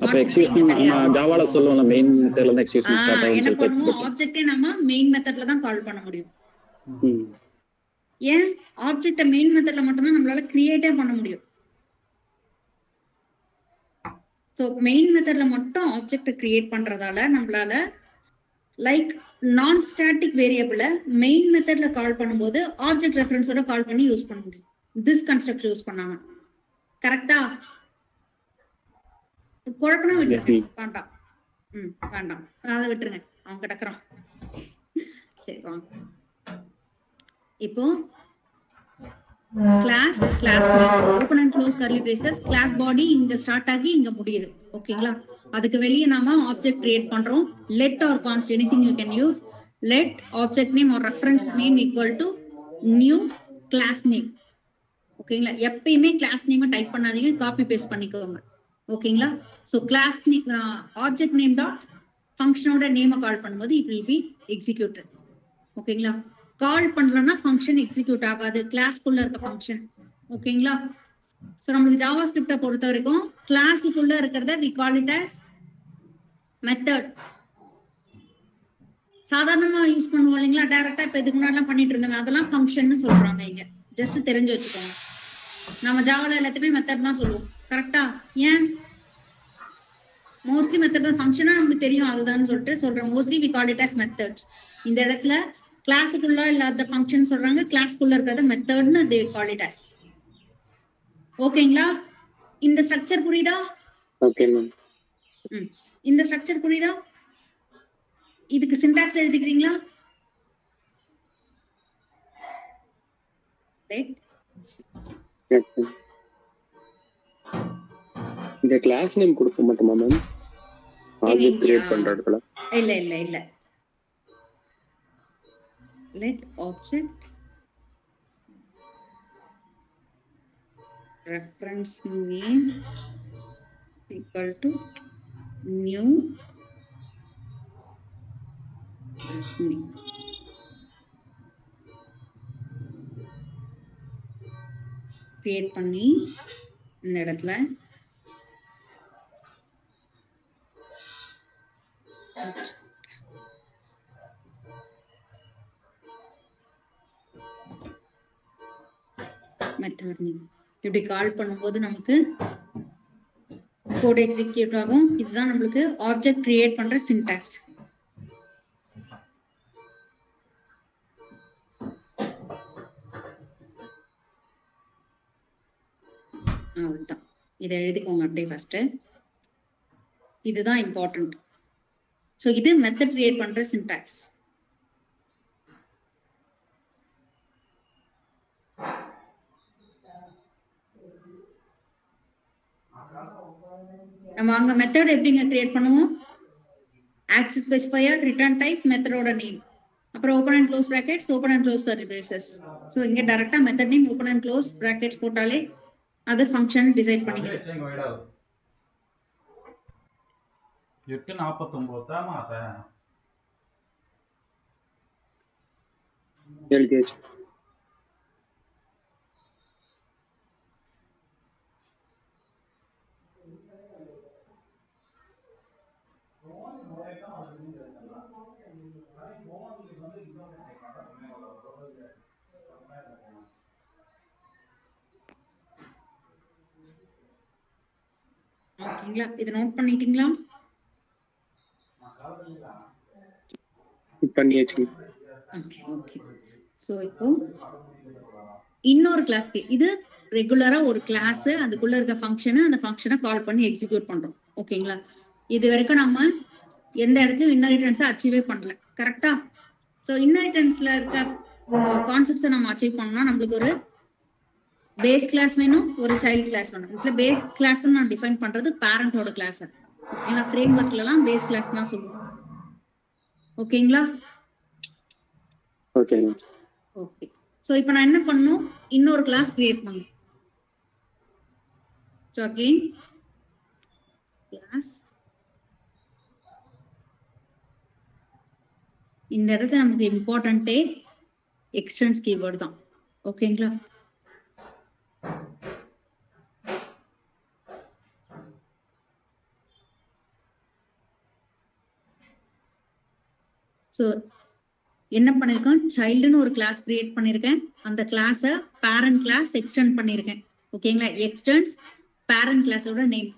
அப்ப எக்ஸிகியூஷன் நம்ம ஜாவால சொல்லுவோம்ல, மெயின் மெத்தட்ல இருந்து எக்ஸிகியூஷன் ஸ்டார்ட் ஆகும். என்ன பண்ணுவோம், ஆப்ஜெக்ட்டை நம்ம மெயின் மெத்தட்ல தான் கால் பண்ண முடியும். ஏன் ஆப்ஜெக்ட்டை மெயின் மெத்தட்ல மட்டும் தான் நம்மளால கிரியேட்டே பண்ண முடியும். சோ மெயின் மெத்தட்ல மட்டும் ஆப்ஜெக்ட் கிரியேட் பண்றதால நம்மளால லைக் நான் ஸ்டாட்டிக் வேரியபிளை மெயின் மெத்தட்ல கால் பண்ணும்போது ஆப்ஜெக்ட் ரெஃபரன்ஸோட கால் பண்ணி யூஸ் பண்ண முடியும். திஸ் கன்ஸ்ட்ரக்ட் யூஸ் பண்ணாங்க. கரெக்டா? குழப்பம் விட்டுருங்க, வேண்டாம். வேண்டாம், அதை விட்டுருங்க, அவன் கிடக்குறான். சரி வாங்க. இப்போ class open and close curly braces, class body இங்க ஸ்டார்ட் ஆகி இங்க முடியுது. ஓகேங்களா? அதுக்கு வெளியே நாம ஆப்ஜெக்ட் கிரியேட் பண்றோம். let or const anything you can use. let object name or reference name equal to new class name. ஓகேங்களா? எப்பயுமே கிளாஸ் நேம் டைப் பண்ணாதீங்க, காப்பி பேஸ்ட் பண்ணிக்கோங்க. ஓகேங்களா? So class object name dot ஃபங்க்ஷனோட நேமை கால் பண்ணும்போது it will be executed. ஓகேங்களா? கால் பண்ணலன்னா ஃபங்க்ஷன் எக்ஸிக்யூட் ஆகாது, கிளாஸ்க்குள்ள இருக்க ஃபங்க்ஷன். ஓகேங்களா? சோ நமக்கு ஜாவா ஸ்கிரிப்டை பொறுத்த வரைக்கும் கிளாஸுக்குள்ள இருக்கிறத we call it as method. சாதாரணமா யூஸ் பண்ணுவோம் இல்லைங்களா, டைரக்டா இப்ப இதுக்கு முன்னாடி பண்ணிட்டு இருந்தோம், அதெல்லாம் ஃபங்க்ஷன் சொல்றாங்க. இங்க ஜஸ்ட் தெரிஞ்சு வச்சுக்கோங்க. நம்ம ஜாவால எல்லாத்தையுமே மெத்தட் தான் சொல்லுவோம். கரெக்டா? ஏன் மோஸ்ட்லி மெத்தட் தான், ஃபங்க்ஷனா நமக்கு தெரியும் அதுதான் சொல்லிட்டு சொல்றேன். Mostly we call it as methods. இந்த இடத்துல கிளாஸுக்குள்ள இல்லாத ஃபங்க்ஷன் சொல்றாங்க, கிளாஸ்க்குள்ள இருக்கிறத மெத்தட்னு they call it as. ஓகேங்களா? இந்த ஸ்ட்ரக்சர் புரியுதா? Okay ma'am. இந்த ஸ்ட்ரக்சர் புரியுதா? இதுக்கு சிண்டாக்ஸ் எழுதிக்கிறீங்களா? இந்த கிளாஸ் நேம் கொடுக்க மாட்டோமா மேம்? ஆப்ஜெக்ட் கிரியேட் பண்ற இடத்துல இல்ல let object reference name equal to new class name. Create பண்ணி இந்த இடத்துல மெத்தட் நேம் இப்படி கால் பண்ணும்போது நமக்கு கோட் எக்ஸிக்யூட் ஆகும். இதுதான் நம்மளுக்கு ஆப்ஜெக்ட் கிரியேட் பண்ற சின்டாக்ஸ். அவ்வளவுதான். இதை எழுதிக்கோங்க அப்படியே ஃபர்ஸ்ட். இதுதான் இம்பார்ட்டன்ட். சோ இது மெத்தட் கிரியேட் பண்ற சின்டாக்ஸ். நம்ம அங்க மெத்தட் எப்படிங்க கிரியேட் பண்ணுவோம்? ஆக்சஸ் ஸ்பெசிஃபையர், ரிட்டர்ன் டைப், மெத்தடோட நேம், அப்புறம் open and close brackets, open and close curly braces. So இங்க டைரக்டா method name, open and close brackets போட்டாலே அது ஃபங்க்ஷன் டிசைட் பண்ணிக்கலாம். 8:49 தான் மாதா எழுதியாச்சு. ஓகேங்களா? இத நோட் பண்ணிட்டீங்களா? பண்ணியாச்சு. Okay okay. சோ இப்போ இன்னொரு கிளாஸ் இது ரெகுலரா ஒரு கிளாஸ், அதுக்குள்ள இருக்க ஃபங்க்ஷன், அந்த ஃபங்க்ஷனை கால் பண்ணி எக்ஸிக்யூட் பண்றோம். ஓகேங்களா? இது வரைக்கும் நம்ம எந்த இடத்துலயும் இன்ஹெரிட்டன்ஸை அச்சீவே பண்ணல. கரெக்டா? சோ இன்ஹெரிட்டன்ஸ்ல இருக்க கான்செப்ட்ஸை நம்ம அச்சீவ் பண்ணோம்னா நம்மளுக்கு ஒரு பேஸ் கிளாஸ் வேணும், ஒரு சைல்ட் கிளாஸ் வேணும். இதுல பேஸ் கிளாஸ் நான் டிஃபைன் பண்றது பேரண்டோட கிளாஸ். ஓகேங்களா? ஃப்ரேம் ஒர்க்ல எல்லாம் பேஸ் கிளாஸ் தான் சொல்லுவோம். ஓகேங்களா? ஓகே. ஓகே. சோ இப்போ நான் என்ன பண்ணனும்? இன்னொரு கிளாஸ் கிரியேட் பண்ணனும். சோ அகைன் கிளாஸ் இந்த இடத்துல நமக்கு இம்பார்ட்டன்ட்டே எக்ஸ்டென்ஸ் கீவேர்ட் தான். ஓகேங்களா? சோ என்ன பண்ணிருக்கேன்? சைல்டுன்னு ஒரு கிளாஸ் கிரியேட் பண்ணிருக்கேன். அந்த கிளாஸை பேரண்ட் கிளாஸ் எக்ஸ்டெண்ட் பண்ணிருக்கேன். ஓகேங்களா? எக்ஸ்டென்ஸ் பேரண்ட் கிளாஸோட நேம்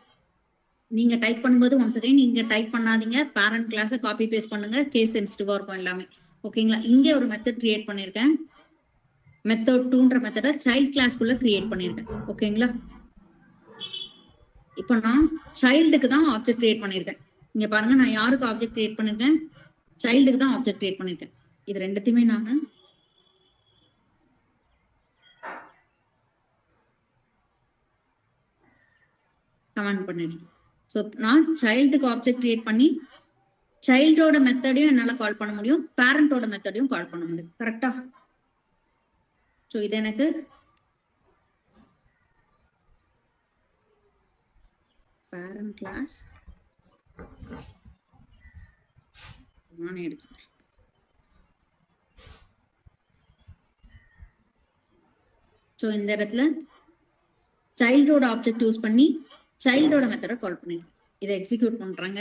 நீங்க டைப் பண்ணும்போது ஒன்ஸ் அகைன் நீங்க டைப் பண்ணாதீங்க. பேரண்ட் கிளாஸை காப்பி பேஸ்ட் பண்ணுங்க. கேஸ் சென்சிட்டிவா இருக்கும் எல்லாமே. ஓகேங்களா? இங்கே ஒரு மெத்தட் கிரியேட் பண்ணிருக்கேன். மெத்தட் 2ன்ற மெத்தட சைல்ட் கிளாஸ்க்குள்ள கிரியேட் பண்ணிருக்கேன். ஓகேங்களா? இப்போ நான் சைல்டுக்கு தான் ஆப்ஜெக்ட் கிரியேட் பண்ணிருக்கேன். இங்க பாருங்க, நான் யாருக்கு ஆப்ஜெக்ட் கிரியேட் பண்ணிருக்கேன்? சைல்டுக்கு தான் ஆப்ஜெக்ட் கிரியேட் பண்ணிருக்கேன். இது ரெண்டுத்தையுமே நான் கமெண்ட் பண்ணிருக்கேன். சோ நான் சைல்டுக்கு ஆப்ஜெக்ட் கிரியேட் பண்ணி சைல்டோட மெத்தடையும் என்னால கால் பண்ண முடியும், பேரண்டோட மெத்தடையும் கால் பண்ண முடியும். கரெக்டா? சோ இது எனக்கு பேரண்ட் கிளாஸ் நானே எடுத்துக்கிறேன். சோ இந்த இடத்துல சைல்டோட ஆப்ஜெக்ட் யூஸ் பண்ணி சைல்டோட மெத்தட கால் பண்ணிருக்கேன். இதை எக்ஸிக்யூட் பண்றாங்க.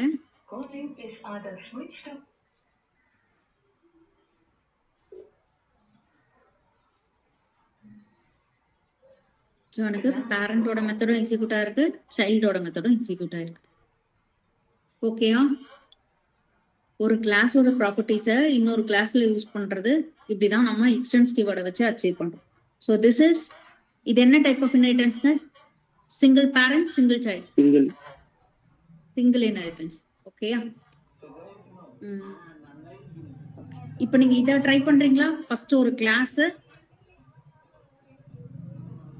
சோ எனக்கு பேரண்டோட மெத்தடும் எக்ஸிக்யூட் ஆயிருக்கு, சைல்டோட மெத்தடும் எக்ஸிக்யூட் ஆயிருக்கு. ஓகேயா? ஒரு கிளாஸோட ப்ராப்பர்ட்டிஸை இன்னொரு கிளாஸ்ல யூஸ் பண்றது இப்படிதான் நம்ம எக்ஸ்டென்ஸ் கீவேர்டை வச்சு அச்சீவ் பண்றோம். ஸோ திஸ் இஸ் இது என்ன டைப் ஆஃப் இன்ஹெரிட்டன்ஸ்ங்க? Single parent single child single inheritance. ஓகேயா? இப்போ நீங்க இதை ட்ரை பண்றீங்களா? ஃபர்ஸ்ட் ஒரு கிளாஸ்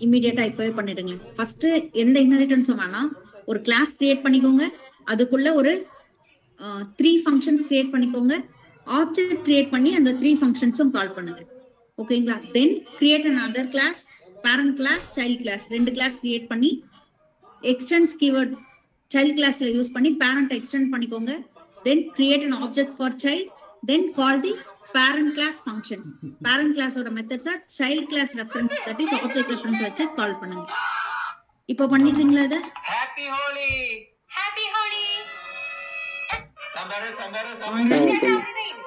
இமீடியட்டா இப்பவே பண்ணிடுங்க. ஃபர்ஸ்ட் எந்த இன்ஹெரிட்டன்ஸும் வேணாம், ஒரு கிளாஸ் கிரியேட் பண்ணிக்கோங்க. அதுக்குள்ள ஒரு 3 ஃபங்க்ஷன்ஸ் கிரியேட் பண்ணிக்கோங்க. ஆப்ஜெக்ட் கிரியேட் பண்ணி அந்த 3 ஃபங்க்ஷன்ஸும் கால் பண்ணுங்க. ஓகேங்களா? Then create another class, parent class, child class, 2 class create பண்ணி எக்ஸ்டென்ஸ் கீவேர்ட் சைல்ட் கிளாஸ்ல யூஸ் பண்ணி பேரண்ட் எக்ஸ்டெண்ட் பண்ணிக்கோங்க. Then create an object for child, then call the parent class functions. parent class ஓட மெத்தட்ஸா child class reference, that is object reference வச்சு call பண்ணுங்க. இப்போ பண்ணிட்டீங்களா? இத happy Holi happy Holi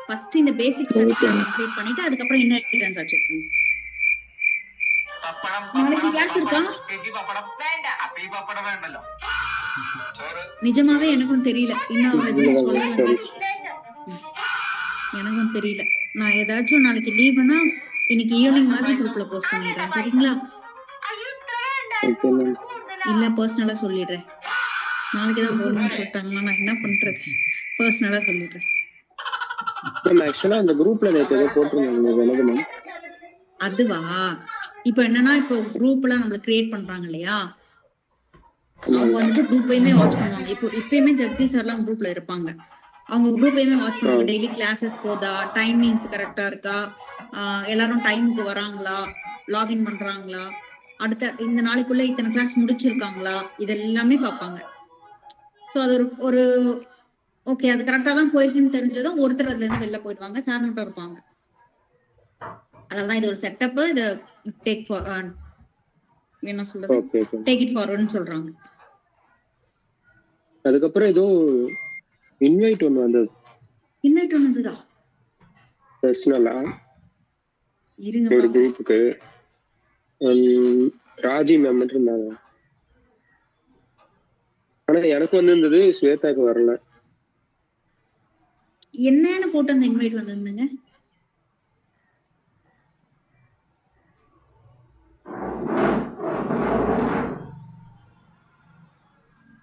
first இந்த பேசிக் ஸ்ட்ரக்சர் கம்ப்ளீட் பண்ணிட்டு அதுக்கப்புறம் இன்ஹெரிட்டன்ஸ் அச்சீவ் பண்ணுங்க. நாளைக்கு கிளாஸ் இருக்கா? நிஜமாவே எனக்கும் தெரியல, இன்னும் எனக்கும் தெரியல. நான் ஏதாச்சும் நாளைக்கு லீவுனா இன்னைக்கு ஈவினிங் மாதிரி குரூப்ல போஸ்ட் பண்ணிடுறேன். சரிங்களா? இல்ல பர்சனலா சொல்லிடுறேன். நாளைக்குதான் போகணும்னு சொல்லிட்டாங்களா, நான் என்ன பண்றது? பர்சனலா சொல்லிடுறேன். அந்த குரூப்ல போட்டுருந்தாங்க. அதுவா? இப்போ என்னன்னா, இப்போ குரூப் எல்லாம் நம்ம கிரியேட் பண்றாங்க இல்லையா, அவங்க வந்துட்டு குரூப்பையுமே வாட்ச் பண்ணுவாங்க. இப்போ இப்பயுமே ஜெகதீஷ் சார் எல்லாம் குரூப்ல இருப்பாங்க. அவங்க குரூப்பையுமே வாட்ச் பண்ணுவாங்க. டெய்லி கிளாஸஸ் போதா, டைமிங்ஸ் கரெக்டா இருக்கா, எல்லாரும் டைமுக்கு வராங்களா, லாகின் பண்றாங்களா, அடுத்த இந்த நாளைக்குள்ள இத்தனை கிளாஸ் முடிச்சிருக்காங்களா, இது எல்லாமே பார்ப்பாங்க. ஸோ அது ஒரு ஓகே, அது கரெக்டா தான் போயிருக்குன்னு தெரிஞ்சதும் ஒருத்தர் அதுல இருந்து வெளில போயிடுவாங்க, சார் மட்டும் இருப்பாங்க. அதனாலதான் இது ஒரு செட்டப். இத டேக் ஃபார் என்ன சொல்றது, டேக் இட் ஃபார்வர்ட்னு சொல்றாங்க. அதுக்கப்புறம் ஏதோ இன்வைட் ஒன்னு வந்தது. இன்வைட் ஒன்னு வந்ததா? பர்சனலா இருங்க, ஒரு குரூப்புக்கு ராஜி மேம் இருந்தாங்க. ஆனா எனக்கு வந்திருந்தது, ஸ்வேதாக்கு வரல. என்னன்னு போட்டு அந்த இன்வைட் வந்திருந்துங்க?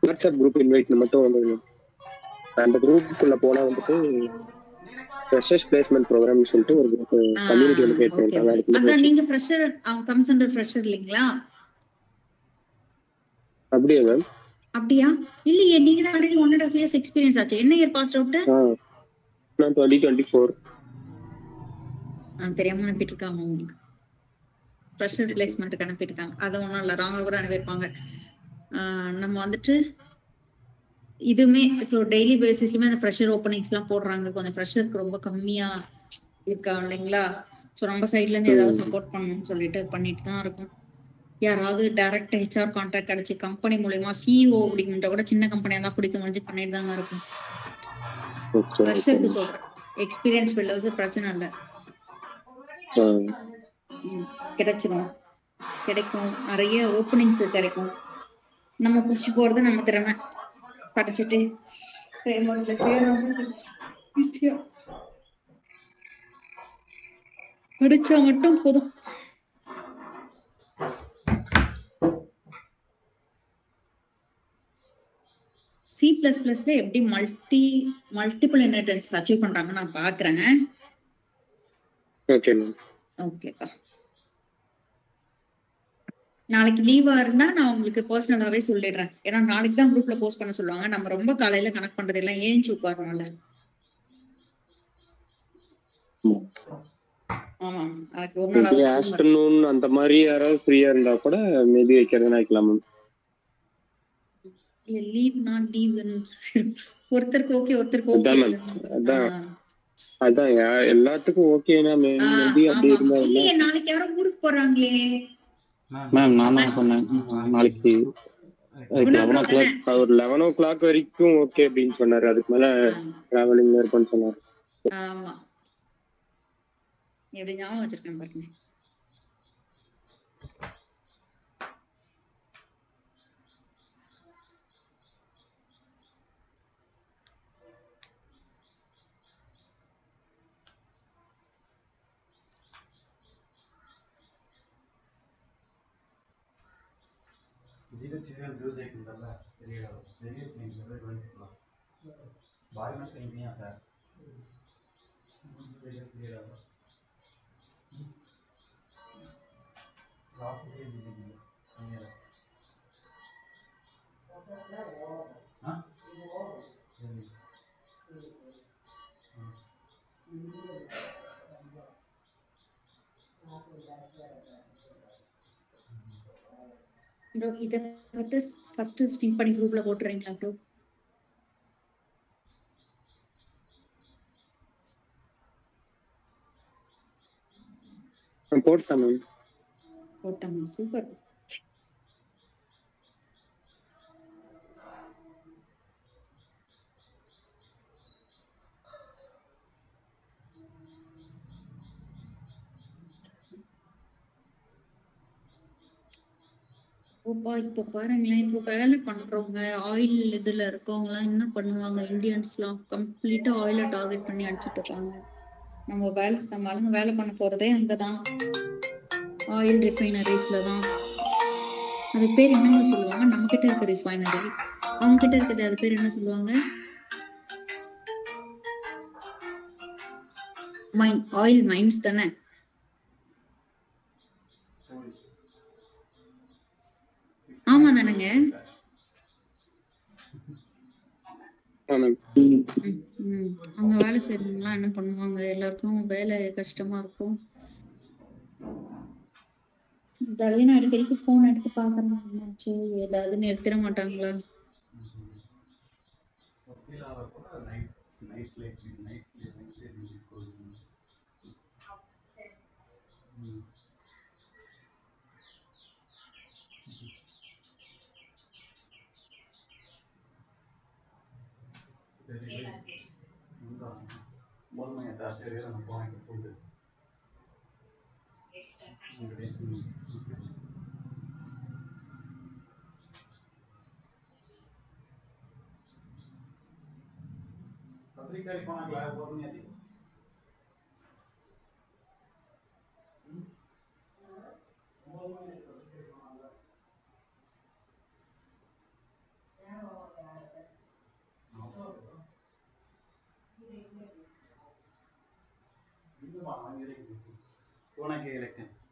வாட்ஸ்அப் குரூப் இன்வைட் மட்டும் வந்தது. அந்த குரூப்புக்குள்ள போனா வந்துட்டு ஃப்ரெஷர்ஸ் பிளேஸ்மென்ட் ப்ரோக்ராம்னு சொல்லிட்டு ஒரு குரூப் கம்யூனிட்டி ஒன்று கிரியேட் பண்ணிட்டாங்க. அதான் நீங்க ஃப்ரெஷர், கம்ஸ் அண்டர் ஃப்ரெஷர் இல்லீங்களா? அப்படியே மேம்? அப்படியா? இல்லையே, நீங்க தான் ஆல்ரெடி 1.5 years எக்ஸ்பீரியன்ஸ் ஆச்சு. என்ன இயர் பாஸ்ட் அவுட்? நான் 2024. தெரியாம அனுப்பிட்டு இருக்காங்க உங்களுக்கு. ஃப்ரெஷர் பிளேஸ்மெண்ட்டுக்கு அனுப்பிட்டு இருக்காங்க. அது ஒன்றும் இல்லை, ராங்கா கூட அனுப்பியிருப்பாங்க. நம்ம வந்துட்டு இதுவுமே ஸோ டெய்லி பேசிஸ்லயுமே அந்த ஃப்ரெஷர் ஓப்பனிங்ஸ் எல்லாம் போடுறாங்க. கொஞ்சம் ஃப்ரெஷருக்கு ரொம்ப கம்மியா இருக்கா இல்லைங்களா? ஸோ நம்ம சைட்ல இருந்து ஏதாவது சப்போர்ட் பண்ணணும்னு சொல்லிட்டு பண்ணிட்டு தான் இருக்கும். யாராவது டைரக்ட் ஹெச்ஆர் கான்டாக்ட் கிடைச்சி கம்பெனி மூலமா சிஇஓ அப்படிங்கிற கூட சின்ன கம்பெனியா தான் பிடிக்க முடிஞ்சு பண்ணிட்டு தாங்க இருக்கும். ஃப்ரெஷருக்கு சொல்றேன், எக்ஸ்பீரியன்ஸ் பில்டர்ஸ் பிரச்சனை இல்லை, கிடைச்சிடும், கிடைக்கும், நிறைய ஓப்பனிங்ஸ் கிடைக்கும். நம்ம புஷ் போறது நம்ம திறமை. படிச்சுட்டு படிச்சா மட்டும் போதும். C++ல எப்படி மல்டிபிள் இன்ஹெரிட்டன்ஸ் அச்சீவ் பண்றாங்க நான் பாக்குறேன். ஓகேப்பா, நாளைக்கு லீவா இருந்தா நான் உங்களுக்கு பர்சனலாவே சொல்லிடுறேன். ஏன்னா நாளைக்கு தான் குரூப்ல போஸ்ட் பண்ண சொல்லுவாங்க. நம்ம ரொம்ப காலையில கனெக்ட் பண்றது எல்லாம் ஏஞ்சி உட்காரணும்ல. ஆமா, அதுக்கு ஒரு நாள் ஆஃப்டர்நூன் அந்த மாதிரி யாராவது ஃப்ரீயா இருந்தா கூட மேபி வைக்கிறதுனா வைக்கலாம் மேம். இல்ல லீவ் நான் லீவ்னு ஒருத்தருக்கு ஓகே, ஒருத்தருக்கு ஓகே. அதான் எல்லாத்துக்கும் ஓகேனா மேபி அப்படி இருந்தா. இல்லையே, நாளைக்கு யாரோ ஊருக்கு போறாங்களே மேம். நான் தான் சொன்னேன் நாளைக்கு ஒரு 11 o'clock வரைக்கும் ஓகே அப்படின்னு சொன்னாரு. அதுக்கு மேல டிராவலிங்ல இருக்கும்னு சொன்னாரு. ஆமா, எப்படி ஞாபகம் வச்சிருக்கேன் பாருங்க. ಇದೀಗ ಚಿಲ್ಡ್ರನ್ ಯೂಸ್ ಆಯ್ತಲ್ಲ ಸರಿಯಾಗಿ ನಿಮಗೆ ಗಮನಿಸಲ್ಲ ಬಾಯಿ ಮತ್ತೆ ಹಿಂಗೆ ಆತ ಲಾಸ್ಟ್ ಡೇ ದಿನ ಹಾಂ ப்ரோ இதை வந்து ஃபர்ஸ்ட் ஸ்டிங் பண்ணி குரூப்ல போட்டுறீங்களா ப்ரோ? போட்டேன் மேம். போட்டாங்க, சூப்பர். இப்போ பாருங்களேன், இப்போ வேலை பண்றவங்க ஆயில் இதுல இருக்கவங்க எல்லாம் என்ன பண்ணுவாங்க, இந்தியன்ஸ்லாம் கம்ப்ளீட்டா ஆயில டார்கெட் பண்ணி அடிச்சுட்டு இருக்காங்க. நம்ம ஆளுங்க வேலை பண்ண போறதே அங்கதான், ஆயில் ரிஃபைனரிஸ்ல தான். அது பேர் என்னங்க சொல்லுவாங்க? நம்ம கிட்ட இருக்க ரிஃபைனரி, அவங்க கிட்ட இருக்கிறது அது பேர் என்ன சொல்லுவாங்க? மைன், ஆயில் மைன்ஸ் தானே? ஆமா தானேங்க? அங்க வேலை செய்யறவங்கலாம் என்ன பண்ணுவாங்க, எல்லாருக்கும் வேலை கஷ்டமா இருக்கும். நான் அடிக்கடிக்கு போன் எடுத்து பாக்குறேன், ஏதாவது நிறுத்திட மாட்டாங்களா? பத்திரிக்கை போனாங்களா போறீங்க போன கேட்க